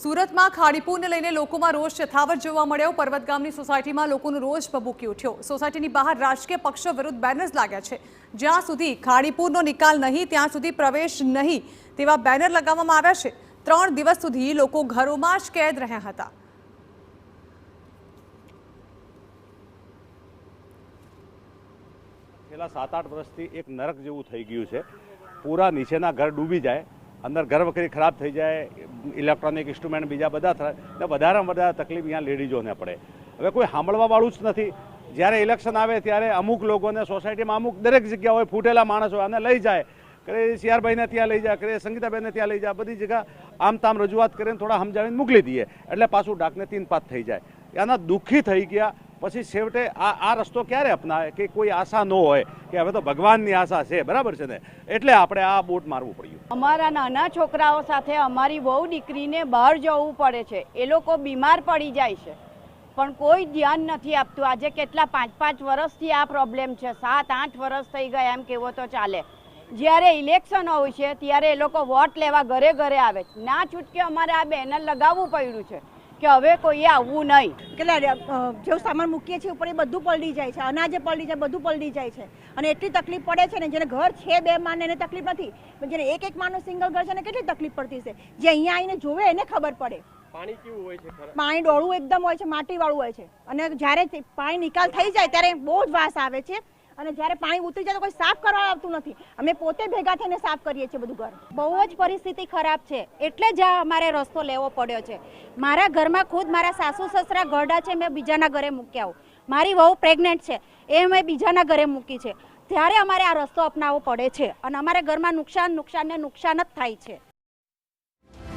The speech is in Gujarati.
સુરતમાં ખાડીપુરને લઈને લોકોમાં રોષ યથાવત જોવા મળ્યો। પર્વત ગામની સોસાયટીમાં લોકોનો રોષ ભભૂકી ઉઠ્યો। સોસાયટીની બહાર રાજકીય પક્ષો વિરુદ્ધ બેનર્સ લાગ્યા છે। જ્યાં સુધી ખાડીપુરનો નિકાલ નહીં ત્યાં સુધી પ્રવેશ નહીં તેવા બેનર લગાવવામાં આવ્યા છે। 3 દિવસ સુધી લોકો ઘરોમાં જ કેદ રહ્યા હતા। છેલ્લા 7-8 વર્ષથી એક નરક જેવું થઈ ગયું છે। પૂરા નીચેના ઘર ડૂબી જાય, અંદર ઘર વખરી ખરાબ થઈ જાય, ઇલેક્ટ્રોનિક ઇન્સ્ટ્રુમેન્ટ બીજા બધા થાય એટલે વધારેમાં વધારે તકલીફ અહીંયા લેડીઝોને પડે। હવે કોઈ સાંભળવાવાળું જ નથી। જ્યારે ઇલેક્શન આવે ત્યારે અમુક લોકોને સોસાયટીમાં અમુક દરેક જગ્યા હોય ફૂટેલા માણસ હોય આને લઈ જાય, કરે સીઆરભાઈને ત્યાં લઈ જાય, કરે સંગીતાબેનને ત્યાં લઈ જાય, બધી જગ્યા આમ તામ રજૂઆત કરીને થોડા સમજાવીને મોકલી દઈએ એટલે પાછું ડાકને 3 પાત થઈ જાય। એના દુઃખી થઈ ગયા પછી છેવટે આ રસ્તો ક્યારે અપનાવે કે કોઈ આશા ન હોય કે હવે તો ભગવાનની આશા છે, બરાબર છે ને, એટલે આપણે આ બોટ મારવું પડ્યું। અમારા નાના છોકરાઓ સાથે અમારી વહુ દીકરીને બહાર જવું પડે છે, એ લોકો બીમાર પડી જાય છે પણ કોઈ ધ્યાન નથી આપતું। આજે કેટલા 5-5 વર્ષથી આ પ્રોબ્લેમ છે, 7-8 વર્ષ થઈ ગયા એમ કેવો તો ચાલે। જ્યારે ઇલેક્શન હોય છે ત્યારે એ લોકો વોટ લેવા ઘરે ઘરે આવે છે। ના છૂટકે અમારે આ બેનર લગાવવું પડ્યું છે કે હવે કોઈએ આવવું નહીં। કેટલા જેવું સામાન મૂકીએ છીએ ઉપર એ બધું પલળી જાય છે, અનાજે પલળી જાય, બધું પલળી જાય છે અને એટલી તકલીફ પડે છે ને જેને ઘર છે 2 માણને એને તકલીફ નથી, પણ જેને એક માણસ સિંગલ ઘર છે એને કેટલી તકલીફ પડતી છે, જે અહીંયા આવીને જોવે એને ખબર પડે। પાણી કેવું હોય છે? પાણી ડોળું એકદમ હોય છે, માટીવાળું હોય છે અને જ્યારે પાણી નિકાલ થઈ જાય ત્યારે બહુ જ વાસ આવે છે અને જ્યારે પાણી ઉતરી જાય તો કોઈ સાફ કરવા આવતું નથી। અમે પોતે ભેગા થઈને સાફ કરીએ છીએ બધું ઘર। બહુ જ પરિસ્થિતિ ખરાબ છે એટલે જ અમારે રસ્તો લેવો પડ્યો છે। મારા ઘરમાં ખુદ મારા સાસુ સસરા ઘરડા છે, મેં બીજાના ઘરે મૂક્યા આવું, મારી વહુ પ્રેગ્નેન્ટ છે એ મેં બીજાના ઘરે મૂકી છે, ત્યારે અમારે આ રસ્તો અપનાવવો પડે છે અને અમારા ઘરમાં નુકસાન જ થાય છે।